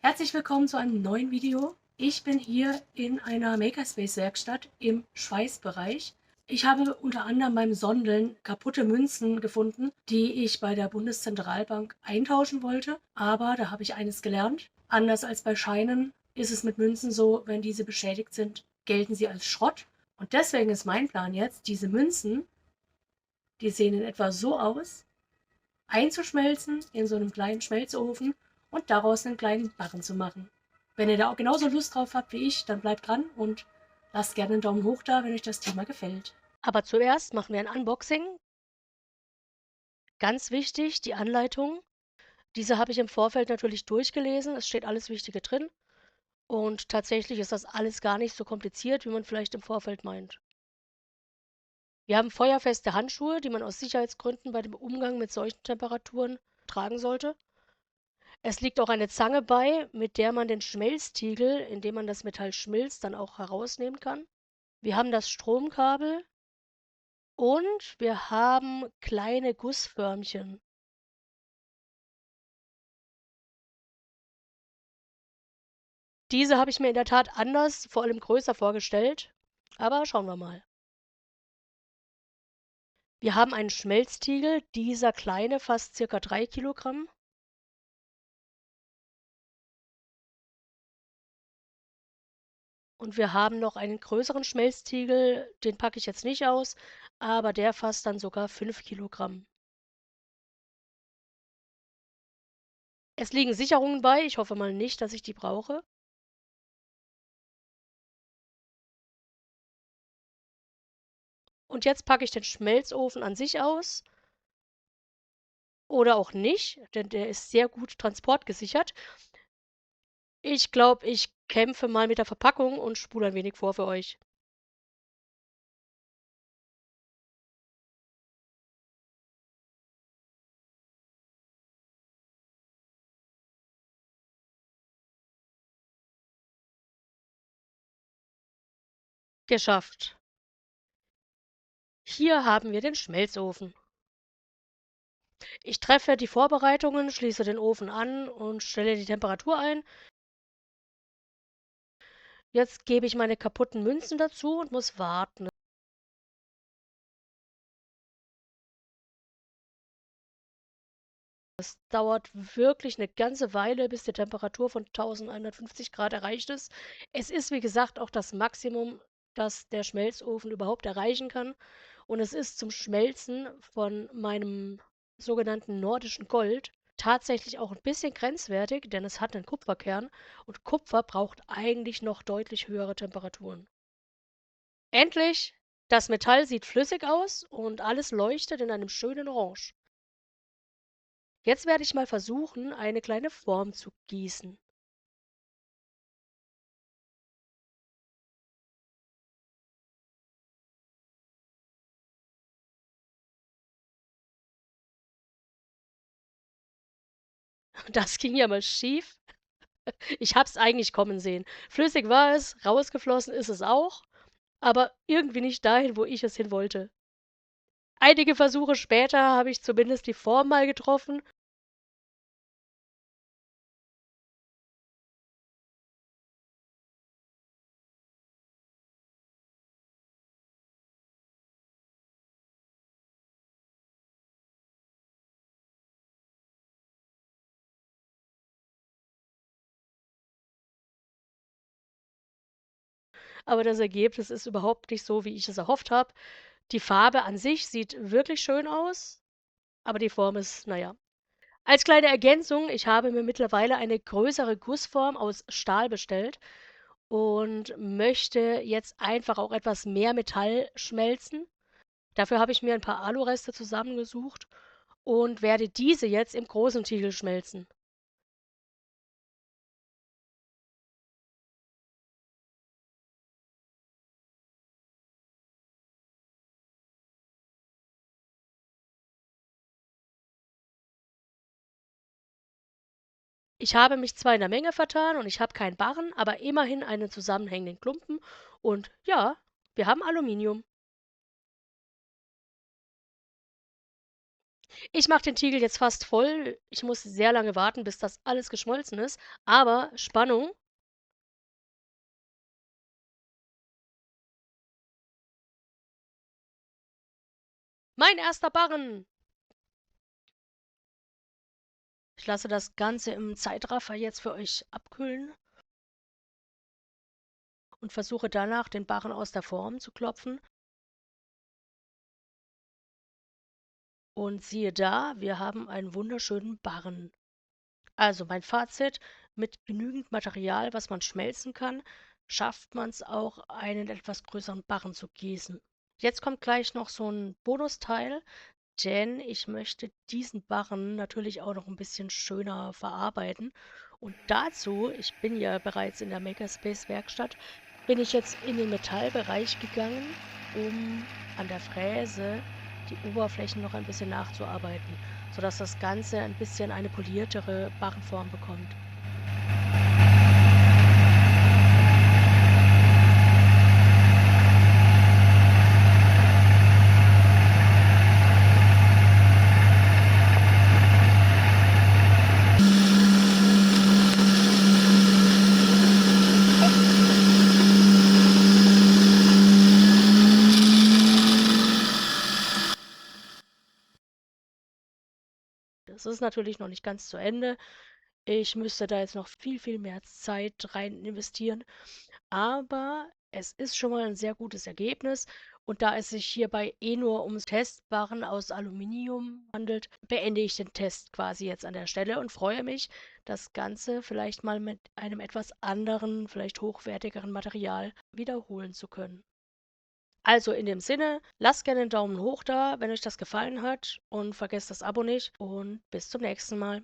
Herzlich willkommen zu einem neuen Video. Ich bin hier in einer Makerspace-Werkstatt im Schweißbereich. Ich habe unter anderem beim Sondeln kaputte Münzen gefunden, die ich bei der Bundeszentralbank eintauschen wollte. Aber da habe ich eines gelernt. Anders als bei Scheinen ist es mit Münzen so, wenn diese beschädigt sind, gelten sie als Schrott. Und deswegen ist mein Plan jetzt, diese Münzen, die sehen in etwa so aus, einzuschmelzen in so einem kleinen Schmelzofen und daraus einen kleinen Barren zu machen. Wenn ihr da auch genauso Lust drauf habt wie ich, dann bleibt dran und lasst gerne einen Daumen hoch da, wenn euch das Thema gefällt. Aber zuerst machen wir ein Unboxing. Ganz wichtig, die Anleitung. Diese habe ich im Vorfeld natürlich durchgelesen. Es steht alles Wichtige drin. Und tatsächlich ist das alles gar nicht so kompliziert, wie man vielleicht im Vorfeld meint. Wir haben feuerfeste Handschuhe, die man aus Sicherheitsgründen bei dem Umgang mit solchen Temperaturen tragen sollte. Es liegt auch eine Zange bei, mit der man den Schmelztiegel, indem man das Metall schmilzt, dann auch herausnehmen kann. Wir haben das Stromkabel und wir haben kleine Gussförmchen. Diese habe ich mir in der Tat anders, vor allem größer vorgestellt, aber schauen wir mal. Wir haben einen Schmelztiegel, dieser kleine, fast circa 3 Kilogramm. Und wir haben noch einen größeren Schmelztiegel, den packe ich jetzt nicht aus, aber der fasst dann sogar 5 Kilogramm. Es liegen Sicherungen bei, ich hoffe mal nicht, dass ich die brauche. Und jetzt packe ich den Schmelzofen an sich aus. Oder auch nicht, denn der ist sehr gut transportgesichert. Ich glaube, ich kämpfe mal mit der Verpackung und spule ein wenig vor für euch. Geschafft. Hier haben wir den Schmelzofen. Ich treffe die Vorbereitungen, schließe den Ofen an und stelle die Temperatur ein. Jetzt gebe ich meine kaputten Münzen dazu und muss warten. Es dauert wirklich eine ganze Weile, bis die Temperatur von 1150 Grad erreicht ist. Es ist, wie gesagt, auch das Maximum, das der Schmelzofen überhaupt erreichen kann. Und es ist zum Schmelzen von meinem sogenannten nordischen Gold tatsächlich auch ein bisschen grenzwertig, denn es hat einen Kupferkern und Kupfer braucht eigentlich noch deutlich höhere Temperaturen. Endlich! Das Metall sieht flüssig aus und alles leuchtet in einem schönen Orange. Jetzt werde ich mal versuchen, eine kleine Form zu gießen. Das ging ja mal schief. Ich habe es eigentlich kommen sehen. Flüssig war es, rausgeflossen ist es auch, aber irgendwie nicht dahin, wo ich es hin wollte. Einige Versuche später habe ich zumindest die Form mal getroffen. Aber das Ergebnis ist überhaupt nicht so, wie ich es erhofft habe. Die Farbe an sich sieht wirklich schön aus, aber die Form ist, naja. Als kleine Ergänzung, ich habe mir mittlerweile eine größere Gussform aus Stahl bestellt und möchte jetzt einfach auch etwas mehr Metall schmelzen. Dafür habe ich mir ein paar Alureste zusammengesucht und werde diese jetzt im großen Tiegel schmelzen. Ich habe mich zwar in der Menge vertan und ich habe keinen Barren, aber immerhin einen zusammenhängenden Klumpen und ja, wir haben Aluminium. Ich mache den Tiegel jetzt fast voll. Ich muss sehr lange warten, bis das alles geschmolzen ist, aber Spannung. Mein erster Barren! Ich lasse das Ganze im Zeitraffer jetzt für euch abkühlen und versuche danach, den Barren aus der Form zu klopfen. Und siehe da, wir haben einen wunderschönen Barren. Also mein Fazit, mit genügend Material, was man schmelzen kann, schafft man es auch, einen etwas größeren Barren zu gießen. Jetzt kommt gleich noch so ein Bonusteil, denn ich möchte diesen Barren natürlich auch noch ein bisschen schöner verarbeiten. Und dazu, ich bin ja bereits in der Makerspace Werkstatt, bin ich jetzt in den Metallbereich gegangen, um an der Fräse die Oberflächen noch ein bisschen nachzuarbeiten, sodass das Ganze ein bisschen eine poliertere Barrenform bekommt. Das ist natürlich noch nicht ganz zu Ende. Ich müsste da jetzt noch viel, viel mehr Zeit rein investieren. Aber es ist schon mal ein sehr gutes Ergebnis. Und da es sich hierbei eh nur ums Testbarren aus Aluminium handelt, beende ich den Test quasi jetzt an der Stelle und freue mich, das Ganze vielleicht mal mit einem etwas anderen, vielleicht hochwertigeren Material wiederholen zu können. Also in dem Sinne, lasst gerne einen Daumen hoch da, wenn euch das gefallen hat und vergesst das Abo nicht und bis zum nächsten Mal.